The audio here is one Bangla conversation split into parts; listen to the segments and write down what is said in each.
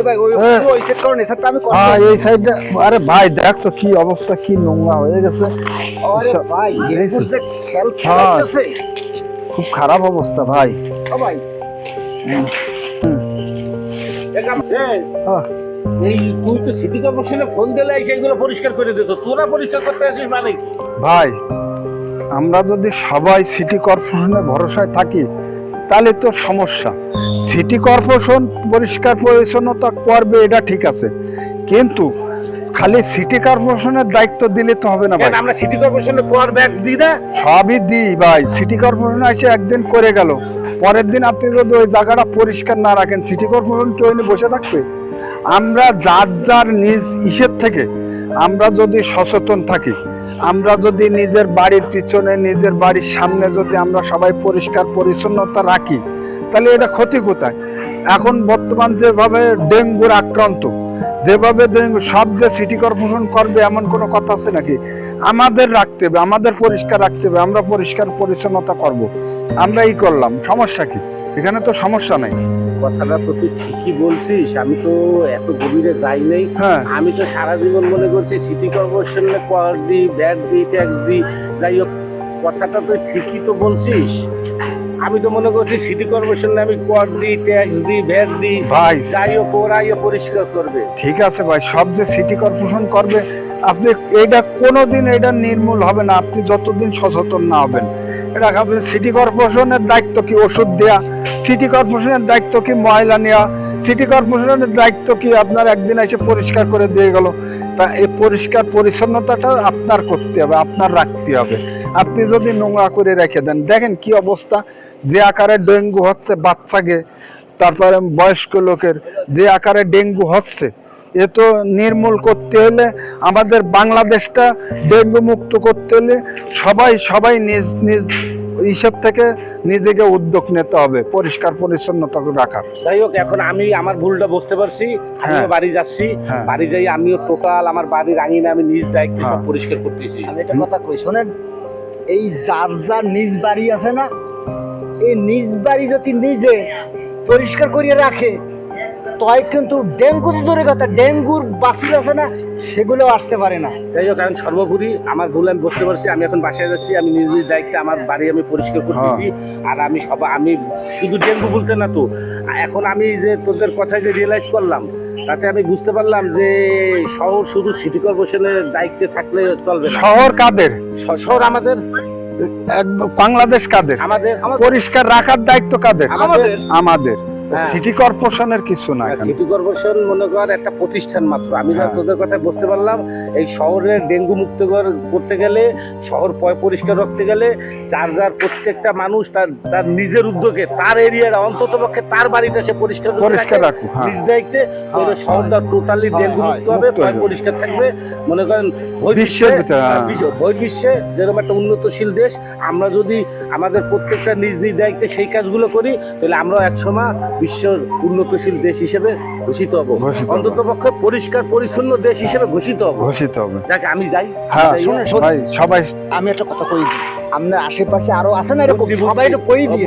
ভাই ওই সেট করুন, এই সেটটা আমি করব। হ্যাঁ এই সাইডে। আরে ভাই দেখছো কি অবস্থা, কি নোংরা হয়ে গেছে। আরে ভাই ডেঙ্গুর যে খেল হ্যাঁ। খেলাইতেছে খুব খারাপ অবস্থা ভাই। ও ভাই। হ্যাঁ। এই তুই তো সিটি কর্পোরেশনে ফোন দিলে সেইগুলো পরিষ্কার করে দিত, তোরা পরিষ্কার করতে আসিস মানে কি? ভাই আমরা যদি সবাই সিটি কর্পোরেশনের ভরসায় থাকি তাহলে তো সমস্যা। সিটি কর্পোরেশন পরিষ্কার পরিচ্ছন্নতা করবে এটা ঠিক আছে, কিন্তু খালি সিটি কর্পোরেশনের দায়িত্ব দিলে তো হবে না ভাই। আমরা সিটি কর্পোরেশনে কর ব্যাগ দিই না? সবই দিই ভাই, সিটি কর্পোরেশন এসে একদিন করে গেল, পরের দিন আপনি যদি ওই জায়গাটা পরিষ্কার না রাখেন সিটি কর্পোরেশন কেউ নিয়ে বসে থাকবে? আমরা যার যার নিজ ইসের থেকে আমরা যদি সচেতন থাকি, আমরা যদি নিজের বাড়ির পিছনে নিজের বাড়ির সামনে যদি আমরা সবাই পরিষ্কার পরিচ্ছন্নতা রাখি, তাহলে এটা ক্ষতি কোথায়? এখন বর্তমান যেভাবে ডেঙ্গুর আক্রান্ত, যেভাবে ডেঙ্গু সব যে সিটি কর্পোরেশন করবে এমন কোনো কথা আছে নাকি? আমাদের রাখতে হবে, আমাদের পরিষ্কার রাখতে হবে, আমরা পরিষ্কার পরিচ্ছন্নতা করব, আমরা এই করলাম, সমস্যা কি? এখানে তো সমস্যা নাই। কথাটা তো তুই ঠিকই বলছিস, আমি তো এত গভীরে যাই নাই। হ্যাঁ আমি তো সারা জীবন মনে করছি সিটি কর্পোরেশনে কর দিই, ব্যাট দিই, ট্যাক্স দিই, যাই হোক কথাটা তুই ঠিকই তো বলছিস। আমি তো মনে করছি সিটি কর্পোরেশনে আমি কর দিই, ট্যাক্স দিই, ভ্যাট দিই, ভাই যাই হোক ওরাইও পরিষ্কার করবে। ঠিক আছে ভাই, সব যে সিটি কর্পোরেশন করবে, আপনি এটা কোনোদিন এটা নির্মূল হবে না আপনি যতদিন সচেতন না হবেন। এটা আপনি সিটি কর্পোরেশনের দায়িত্ব কি ওষুধ দেয়া? সিটি কর্পোরেশনের দায়িত্ব কি ময়লা নেওয়া? সিটি কর্পোরেশনের দায়িত্ব কি আপনার একদিন এসে পরিষ্কার করে দিয়ে গেল? তা এই পরিষ্কার পরিচ্ছন্নতাটা আপনার করতে হবে, আপনার রাখতে হবে। আপনি যদি নোংরা করে রেখে দেন, দেখেন কি অবস্থা, যে আকারে ডেঙ্গু হচ্ছে বাচ্চাকে, তারপরে বয়স্ক লোকের যে আকারে ডেঙ্গু হচ্ছে, এ তো নির্মূল করতে হলে আমাদের বাংলাদেশটা ডেঙ্গু মুক্ত করতে হলে সবাই নিজ নিজ হিসেব থেকে নিজেকে উদ্যোগ নিতে হবে পরিষ্কার পরিচ্ছন্নতা রাখার। যাই হোক এখন আমি আমার ভুলটা বুঝতে পারছি, আমিও হ্যাঁ। বাড়ি যাচ্ছি, হ্যাঁ। বাড়ি যাই আমিও টোটাল আমার বাড়ির আঙিনা আমি নিজ দায়িত্বে সব হ্যাঁ। পরিষ্কার করতেছি। আমি একটা কথা কই শোনেন, এই যার যার নিজ বাড়ি আছে না, এই নিজ বাড়ি যদি নিজে পরিষ্কার করিয়ে রাখে, তয় কিন্তু ডেঙ্গু তো দূরের কথা, ডেঙ্গুর বাসি আছে না সেগুলো আসতে পারে না। যাই হোক এখন সর্বোপরি আমার ভুল আমি বুঝতে পারছি, আমি এখন বাসায় যাচ্ছি, আমি নিজ নিজ দায়িত্বে আমার বাড়ি আমি পরিষ্কার করতেছি। আর আমি শুধু ডেঙ্গু বলতে না তো, এখন আমি যে তোদের কথায় যে রিয়েলাইজ করলাম, তাতে আমি বুঝতে পারলাম যে শহর শুধু সিটি কর্পোরেশনের দায়িত্বে থাকলে চলবে না। শহর কাদের? শহর আমাদের, একদম বাংলাদেশ কাদের? আমাদের পরিষ্কার রাখার দায়িত্ব কাদের? আমাদের। আমাদের। হ্যাঁ। সিটি কর্পোরেশনের কিছু না এখানে। সিটি কর্পোরেশন মনে কর একটা প্রতিষ্ঠান মাত্র। আমি যা হ্যাঁ। তোদের কথা বুঝতে পারলাম, এই শহরের ডেঙ্গু মুক্ত করতে গেলে, শহর পরিষ্কার রাখতে গেলে যার যার প্রত্যেকটা মানুষ তার নিজের উদ্যোগে তার এরিয়ার অন্তত পক্ষে তার বাড়িটা সে পরিষ্কার রাখুক, হ্যাঁ। নিজ দায়িত্বে, তাহলে শহরটা টোটালি ডেঙ্গু মুক্ত হবে, পরিষ্কার থাকবে। মনে করেন বহির্বিশ্বে যেরকম একটা উন্নতশীল দেশ, আমরা যদি আমাদের প্রত্যেকটা নিজ নিজ দায়িত্বে সেই কাজগুলো করি, তাহলে আমরা একসময় বিশ্বের উন্নতশীল দেশ হিসেবে ঘোষিত হব, অন্তত পক্ষে পরিষ্কার পরিচ্ছন্ন দেশ হিসেবে ঘোষিত হবে। যাকে আমি যাই। হ্যাঁ সবাই। আমি একটা কথা কই দিই, আপনার আশেপাশে আরো আছে না এরকম, সবাই একটু কই দিই।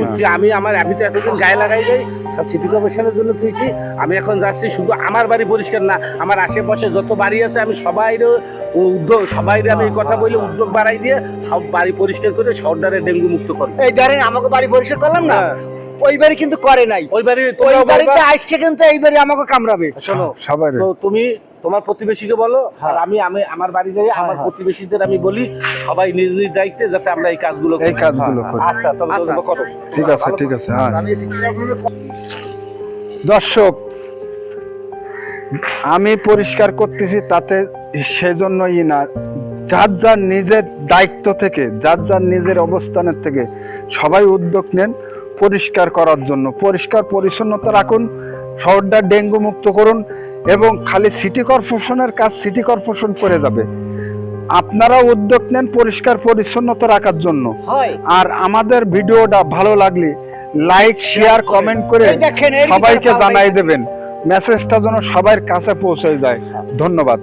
আমি তো এতদিন গায়ে লাগাই যাই, সব সিটি কর্পোরেশনের জন্য তুইছি। আমি এখন যাচ্ছি, শুধু আমার বাড়ি পরিষ্কার না, আমার আশেপাশে যত বাড়ি আছে আমি সবাইরে আমি এই কথা বলে উদ্যোগ বাড়াই দিয়ে সব বাড়ি পরিষ্কার করে শহরটারে ডেঙ্গু মুক্ত করবো। এই ধরেন আমাকে বাড়ি পরিষ্কার করলাম না, ওই বাড়ি কিন্তু করে নাই, ওই বাড়িতে আসছে কিন্তু এই বাড়ি আমাকে কামড়াবে। শোনো, সবাই তো তুমি তোমার প্রতিবেশীকে বলো, আর আমি আমার বাড়ি যাই, আমার প্রতিবেশীদের আমি বলি সবাই নিজ নিজ দায়িত্বে যাতে আমরা এই কাজগুলো করি। আচ্ছা তবে করো। ঠিক আছে। হ্যাঁ দর্শক, আমি পরিষ্কার করতেছি তাতে সেজন্যই না, যার যার নিজের দায়িত্ব থেকে, যার যার নিজের অবস্থানের থেকে সবাই উদ্যোগ নেন পরিষ্কার করার জন্য। পরিষ্কার পরিচ্ছন্নতা রাখুন, শহরটা ডেঙ্গু মুক্ত করুন, এবং খালি সিটি কর্পোরেশনের কাজ সিটি কর্পোরেশন করে যাবে, আপনারা উদ্যোগ নেন পরিষ্কার পরিচ্ছন্নতা রাখার জন্য। আর আমাদের ভিডিওটা ভালো লাগলে লাইক শেয়ার কমেন্ট করে সবাইকে জানাই দেবেন, মেসেজটা যেন সবার কাছে পৌঁছে যায়। ধন্যবাদ।